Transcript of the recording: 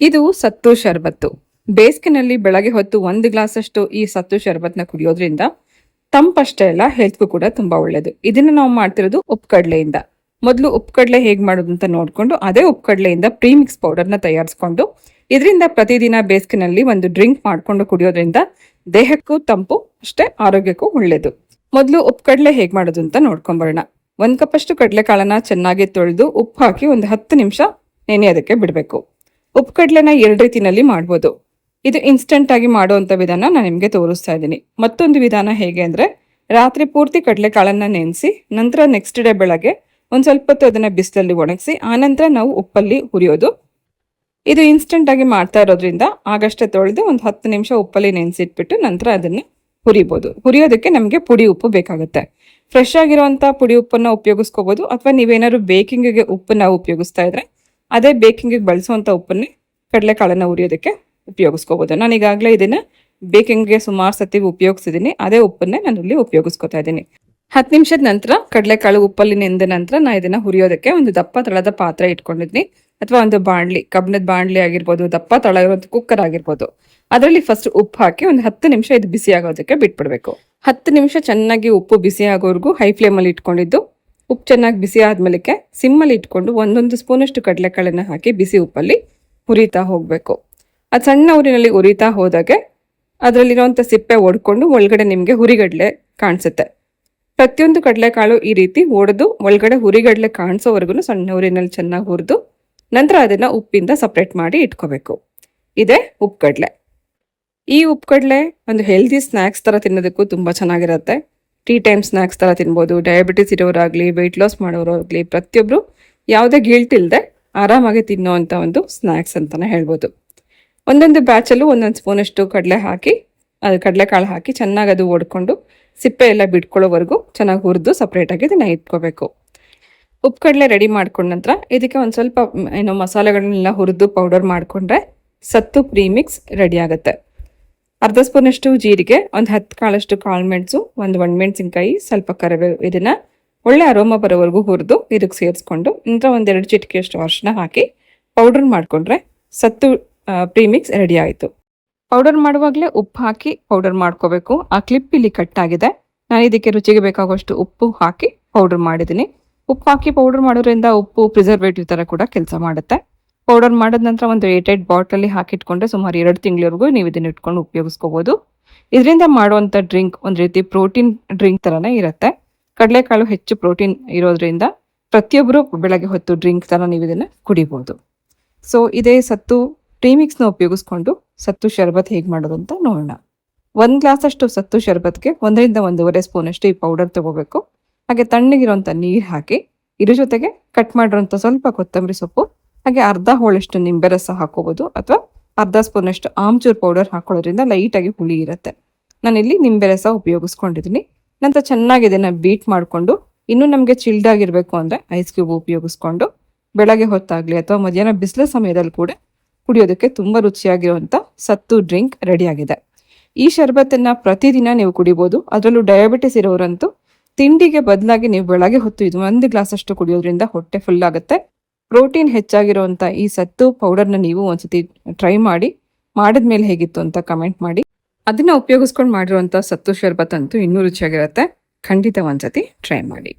ಇದು ಸತ್ತು ಶರ್ಬತ್ತು. ಬೇಸಿಗೆನಲ್ಲಿ ಬೆಳಗ್ಗೆ ಹೊತ್ತು 1 ಗ್ಲಾಸಷ್ಟು ಈ ಸತ್ತು ಶರ್ಬತ್ನ ಕುಡಿಯೋದ್ರಿಂದ ತಂಪಷ್ಟೇ ಅಲ್ಲ, ಹೆಲ್ತ್ಗೂ ಕೂಡ ತುಂಬಾ ಒಳ್ಳೇದು. ಇದನ್ನ ನಾವು ಮಾಡ್ತಿರೋದು ಉಪ್ಪುಕಡಲೆಯಿಂದ. ಮೊದಲು ಉಪ್ಪುಕಡಲೆ ಹೇಗೆ ಮಾಡೋದು ಅಂತ ನೋಡ್ಕೊಂಡು ಅದೇ ಉಪ್ಪುಕಡಲೆಯಿಂದ ಪ್ರೀಮಿಕ್ಸ್ ಪೌಡರ್ನ ತಯಾರಿಸ್ಕೊಂಡು ಇದರಿಂದ ಪ್ರತಿದಿನ ಬೇಸಿಗೆನಲ್ಲಿ ಒಂದು ಡ್ರಿಂಕ್ ಮಾಡ್ಕೊಂಡು ಕುಡಿಯೋದ್ರಿಂದ ದೇಹಕ್ಕೂ ತಂಪು ಅಷ್ಟೇ ಆರೋಗ್ಯಕ್ಕೂ ಒಳ್ಳೇದು. ಮೊದಲು ಉಪ್ಪುಕಡಲೆ ಹೇಗೆ ಮಾಡೋದು ಅಂತ ನೋಡ್ಕೊಂಬರೋಣ. 1 ಕಪ್ಪಷ್ಟು ಕಡಲೆಕಾಳನ್ನ ಚೆನ್ನಾಗಿ ತೊಳೆದು ಉಪ್ಪು ಹಾಕಿ ಒಂದು 10 ನಿಮಿಷ ನೆನೆಯೋದಕ್ಕೆ ಬಿಡಬೇಕು. ಉಪ್ಪುಕಡಲೆನ 2 ರೀತಿನಲ್ಲಿ ಮಾಡ್ಬೋದು. ಇದು ಇನ್ಸ್ಟೆಂಟ್ ಆಗಿ ಮಾಡುವಂಥ ವಿಧಾನ ನಾನು ನಿಮಗೆ ತೋರಿಸ್ತಾ ಇದ್ದೀನಿ. ಮತ್ತೊಂದು ವಿಧಾನ ಹೇಗೆ ಅಂದರೆ, ರಾತ್ರಿ ಪೂರ್ತಿ ಕಡಲೆಕಾಳನ್ನ ನೆನೆಸಿ ನಂತರ ನೆಕ್ಸ್ಟ್ ಡೇ ಬೆಳಗ್ಗೆ ಒಂದು ಸ್ವಲ್ಪ ಹೊತ್ತು ಅದನ್ನು ಬಿಸಿಲಲ್ಲಿ ಒಣಗಿಸಿ ಆನಂತರ ನಾವು ಉಪ್ಪಲ್ಲಿ ಹುರಿಯೋದು. ಇದು ಇನ್ಸ್ಟೆಂಟ್ ಆಗಿ ಮಾಡ್ತಾ ಇರೋದ್ರಿಂದ ಆಗಷ್ಟೇ ತೊಳೆದು ಒಂದು 10 ನಿಮಿಷ ಉಪ್ಪಲ್ಲಿ ನೆನೆಸಿಟ್ಬಿಟ್ಟು ನಂತರ ಅದನ್ನು ಹುರಿಬೋದು. ಹುರಿಯೋದಕ್ಕೆ ನಮಗೆ ಪುಡಿ ಉಪ್ಪು ಬೇಕಾಗುತ್ತೆ. ಫ್ರೆಶ್ ಆಗಿರುವಂಥ ಪುಡಿ ಉಪ್ಪನ್ನು ಉಪಯೋಗಿಸ್ಕೋಬೋದು, ಅಥವಾ ನೀವೇನಾದ್ರು ಬೇಕಿಂಗಿಗೆ ಉಪ್ಪನ್ನ ಉಪಯೋಗಿಸ್ತಾ ಇದ್ರೆ ಅದೇ ಬೇಕಿಂಗಿಗೆ ಬಳಸುವಂಥ ಉಪ್ಪನ್ನೇ ಕಡಲೆಕಾಳನ್ನ ಹುರಿಯೋದಕ್ಕೆ ಉಪಯೋಗಿಸ್ಕೋಬೋದು. ನಾನು ಈಗಾಗಲೇ ಇದನ್ನು ಬೇಕಿಂಗ್ಗೆ ಸುಮಾರು ಸತಿ ಉಪಯೋಗಿಸಿದ್ದೀನಿ. ಅದೇ ಉಪ್ಪನ್ನೇ ನಾನು ಇಲ್ಲಿ ಉಪಯೋಗಿಸ್ಕೊತಾ ಇದ್ದೀನಿ. 10 ನಿಮಿಷದ ನಂತರ ಕಡಲೆಕಾಳು ಉಪ್ಪಲ್ಲಿ ನೆಂದ ನಂತರ ನಾನು ಇದನ್ನು ಹುರಿಯೋದಕ್ಕೆ ಒಂದು ದಪ್ಪ ತಳದ ಪಾತ್ರೆ ಇಟ್ಕೊಂಡಿದ್ದೀನಿ, ಅಥವಾ ಒಂದು ಬಾಣಲಿ, ಕಬ್ಬಿಣದ ಬಾಣಲಿ ಆಗಿರ್ಬೋದು, ದಪ್ಪ ತಳ ಇರುವಂಥ ಕುಕ್ಕರ್ ಆಗಿರ್ಬೋದು. ಅದರಲ್ಲಿ ಫಸ್ಟ್ ಉಪ್ಪು ಹಾಕಿ ಒಂದು 10 ನಿಮಿಷ ಇದು ಬಿಸಿ ಆಗೋದಕ್ಕೆ ಬಿಟ್ಬಿಡ್ಬೇಕು. 10 ನಿಮಿಷ ಚೆನ್ನಾಗಿ ಉಪ್ಪು ಬಿಸಿ ಆಗೋವರೆಗೂ ಹೈ ಫ್ಲೇಮಲ್ಲಿ ಇಟ್ಕೊಂಡಿದ್ದು ಉಪ್ಪು ಚೆನ್ನಾಗಿ ಬಿಸಿ ಆದ್ಮೇಲೆ ಸಿಮ್ಮಲ್ಲಿ ಇಟ್ಕೊಂಡು 1 ಸ್ಪೂನಷ್ಟು ಕಡಲೆಕಾಳನ್ನ ಹಾಕಿ ಬಿಸಿ ಉಪ್ಪಲ್ಲಿ ಹುರಿತಾ ಹೋಗಬೇಕು. ಅದು ಸಣ್ಣ ಊರಿನಲ್ಲಿ ಹುರಿತಾ ಹೋದಾಗೆ ಅದರಲ್ಲಿರುವಂಥ ಸಿಪ್ಪೆ ಒಡ್ಕೊಂಡು ಒಳಗಡೆ ನಿಮಗೆ ಹುರಿಗಡಲೆ ಕಾಣಿಸುತ್ತೆ. ಪ್ರತಿಯೊಂದು ಕಡಲೆಕಾಳು ಈ ರೀತಿ ಒಡೆದು ಒಳಗಡೆ ಹುರಿಗಡಲೆ ಕಾಣಿಸೋವರೆಗೂ ಸಣ್ಣ ಊರಿನಲ್ಲಿ ಚೆನ್ನಾಗಿ ಹುರಿದು ನಂತರ ಅದನ್ನು ಉಪ್ಪಿಂದ ಸಪ್ರೇಟ್ ಮಾಡಿ ಇಟ್ಕೋಬೇಕು. ಇದೇ ಉಪ್ಪುಕಡಲೆ. ಈ ಉಪ್ಪುಕಡಲೆ ಒಂದು ಹೆಲ್ದಿ ಸ್ನ್ಯಾಕ್ಸ್ ಥರ ತಿನ್ನೋದಕ್ಕೂ ತುಂಬ ಚೆನ್ನಾಗಿರುತ್ತೆ. ಟೀ ಟೈಮ್ ಸ್ನ್ಯಾಕ್ಸ್ ಥರ ತಿನ್ಬೋದು. ಡಯಾಬಿಟಿಸ್ ಇರೋರಾಗಲಿ, ವೆಯ್ಟ್ ಲಾಸ್ ಮಾಡೋರಾಗಲಿ ಪ್ರತಿಯೊಬ್ಬರು ಯಾವುದೇ ಗಿಲ್ಟ್ ಇಲ್ಲದೆ ಆರಾಮಾಗಿ ತಿನ್ನೋವಂಥ ಒಂದು ಸ್ನ್ಯಾಕ್ಸ್ ಅಂತಲೇ ಹೇಳ್ಬೋದು. ಒಂದೊಂದು ಬ್ಯಾಚಲ್ಲೂ 1 ಸ್ಪೂನಷ್ಟು ಕಡಲೆಕಾಳು ಹಾಕಿ ಚೆನ್ನಾಗಿ ಅದು ಒಡ್ಕೊಂಡು ಸಿಪ್ಪೆ ಎಲ್ಲ ಬಿಟ್ಕೊಳ್ಳೋವರೆಗೂ ಚೆನ್ನಾಗಿ ಹುರಿದು ಸಪ್ರೇಟಾಗಿ ಇದನ್ನು ಇಟ್ಕೋಬೇಕು. ಉಪ್ಪುಕಡಲೆ ರೆಡಿ ಮಾಡ್ಕೊಂಡ ನಂತರ ಇದಕ್ಕೆ ಒಂದು ಸ್ವಲ್ಪ ಮಸಾಲೆಗಳನ್ನೆಲ್ಲ ಹುರಿದು ಪೌಡರ್ ಮಾಡಿಕೊಂಡ್ರೆ ಸತ್ತು ಪ್ರೀಮಿಕ್ಸ್ ರೆಡಿ ಆಗುತ್ತೆ. ಅರ್ಧ ಸ್ಪೂನಷ್ಟು ಜೀರಿಗೆ, ಒಂದು 10 ಕಾಳಷ್ಟು ಕಾಳುಮೆಣಸು, ಒಂದು ಒಣಮೆಣಸಿನ್ಕಾಯಿ, ಸ್ವಲ್ಪ ಕರಿಬೇವು, ಇದನ್ನು ಒಳ್ಳೆ ಅರೋಮ ಬರೋವರೆಗೂ ಹುರಿದು ಇದಕ್ಕೆ ಸೇರಿಸ್ಕೊಂಡು ನಂತರ 1-2 ಚಿಟಿಕೆಯಷ್ಟು ಅರಿಶಿನ ಹಾಕಿ ಪೌಡರ್ ಮಾಡಿಕೊಂಡ್ರೆ ಸತ್ತು ಪ್ರೀಮಿಕ್ಸ್ ರೆಡಿ ಆಯಿತು. ಪೌಡರ್ ಮಾಡುವಾಗಲೇ ಉಪ್ಪು ಹಾಕಿ ಪೌಡರ್ ಮಾಡ್ಕೋಬೇಕು. ಆ ಕ್ಲಿಪ್ ಇಲ್ಲಿ ಕಟ್ ಆಗಿದೆ. ನಾನು ಇದಕ್ಕೆ ರುಚಿಗೆ ಬೇಕಾಗುವಷ್ಟು ಉಪ್ಪು ಹಾಕಿ ಪೌಡರ್ ಮಾಡಿದ್ದೀನಿ. ಉಪ್ಪು ಹಾಕಿ ಪೌಡರ್ ಮಾಡೋದ್ರಿಂದ ಉಪ್ಪು ಪ್ರಿಸರ್ವೇಟಿವ್ ಥರ ಕೂಡ ಕೆಲಸ ಮಾಡುತ್ತೆ. ಪೌಡರ್ ಮಾಡಿದ ನಂತರ ಒಂದು 8 ಬಾಟಲಲ್ಲಿ ಹಾಕಿಟ್ಕೊಂಡ್ರೆ ಸುಮಾರು 2 ತಿಂಗಳವರೆಗೂ ನೀವು ಇದನ್ನು ಇಟ್ಕೊಂಡು ಉಪಯೋಗಿಸ್ಕೋಬೋದು. ಇದರಿಂದ ಮಾಡುವಂಥ ಡ್ರಿಂಕ್ ಒಂದು ರೀತಿ ಪ್ರೋಟೀನ್ ಡ್ರಿಂಕ್ ಥರನೇ ಇರುತ್ತೆ. ಕಡಲೆಕಾಳು ಹೆಚ್ಚು ಪ್ರೋಟೀನ್ ಇರೋದ್ರಿಂದ ಪ್ರತಿಯೊಬ್ಬರು ಬೆಳಗ್ಗೆ ಹೊತ್ತು ಡ್ರಿಂಕ್ ಥರ ನೀವು ಇದನ್ನು ಕುಡಿಬೋದು. ಸೊ ಇದೇ ಸತ್ತು ಪ್ರೀಮಿಕ್ಸ್ನ ಉಪಯೋಗಿಸ್ಕೊಂಡು ಸತ್ತು ಶರ್ಬತ್ ಹೇಗೆ ಮಾಡೋದು ಅಂತ ನೋಡೋಣ. 1 ಗ್ಲಾಸಷ್ಟು ಸತ್ತು ಶರ್ಬತ್ಗೆ 1-1.5 ಸ್ಪೂನಷ್ಟು ಈ ಪೌಡರ್ ತೊಗೋಬೇಕು. ಹಾಗೆ ತಣ್ಣಗಿರುವಂಥ ನೀರು ಹಾಕಿ ಇದ್ರ ಜೊತೆಗೆ ಕಟ್ ಮಾಡಿರೋಂಥ ಸ್ವಲ್ಪ ಕೊತ್ತಂಬರಿ ಸೊಪ್ಪು, ಹಾಗೆ ಅರ್ಧ ಹೋಳಷ್ಟು ನಿಂಬೆ ರಸ ಹಾಕೋಬೋದು, ಅಥವಾ ಅರ್ಧ ಸ್ಪೂನಷ್ಟು ಆಮ್ಚೂರ್ ಪೌಡರ್ ಹಾಕೊಳ್ಳೋದ್ರಿಂದ ಲೈಟಾಗಿ ಹುಳಿ ಇರುತ್ತೆ. ನಾನಿಲ್ಲಿ ನಿಂಬೆ ರಸ ಉಪಯೋಗಿಸ್ಕೊಂಡಿದ್ದೀನಿ. ನಂತರ ಚೆನ್ನಾಗಿ ಇದನ್ನು ಬೀಟ್ ಮಾಡಿಕೊಂಡು, ಇನ್ನೂ ನಮಗೆ ಚಿಲ್ಡ್ ಆಗಿರಬೇಕು ಅಂದರೆ ಐಸ್ ಕ್ಯೂಬ್ ಉಪಯೋಗಿಸ್ಕೊಂಡು ಬೆಳಗ್ಗೆ ಹೊತ್ತಾಗಲಿ ಅಥವಾ ಮಧ್ಯಾಹ್ನ ಬಿಸಿಲು ಸಮಯದಲ್ಲಿ ಕೂಡ ಕುಡಿಯೋದಕ್ಕೆ ತುಂಬ ರುಚಿಯಾಗಿರುವಂಥ ಸತ್ತು ಡ್ರಿಂಕ್ ರೆಡಿಯಾಗಿದೆ. ಈ ಶರ್ಬತ್ತನ್ನು ಪ್ರತಿದಿನ ನೀವು ಕುಡಿಬೋದು. ಅದರಲ್ಲೂ ಡಯಾಬಿಟಿಸ್ ಇರೋರಂತೂ ತಿಂಡಿಗೆ ಬದಲಾಗಿ ನೀವು ಬೆಳಗ್ಗೆ ಹೊತ್ತು ಇದು 1 ಗ್ಲಾಸಷ್ಟು ಕುಡಿಯೋದ್ರಿಂದ ಹೊಟ್ಟೆ ಫುಲ್ ಆಗುತ್ತೆ. ಪ್ರೋಟೀನ್ ಹೆಚ್ಚಾಗಿರುವಂಥ ಈ ಸತ್ತು ಪೌಡರ್ನ ನೀವು ಒಂದ್ಸತಿ ಟ್ರೈ ಮಾಡಿ, ಮಾಡಿದ್ಮೇಲೆ ಹೇಗಿತ್ತು ಅಂತ ಕಮೆಂಟ್ ಮಾಡಿ. ಅದನ್ನು ಉಪಯೋಗಿಸ್ಕೊಂಡು ಮಾಡಿರುವಂಥ ಸತ್ತು ಶರ್ಬತ್ ಅಂತೂ ಇನ್ನೂ ರುಚಿಯಾಗಿರುತ್ತೆ. ಖಂಡಿತ ಒಂದ್ಸತಿ ಟ್ರೈ ಮಾಡಿ.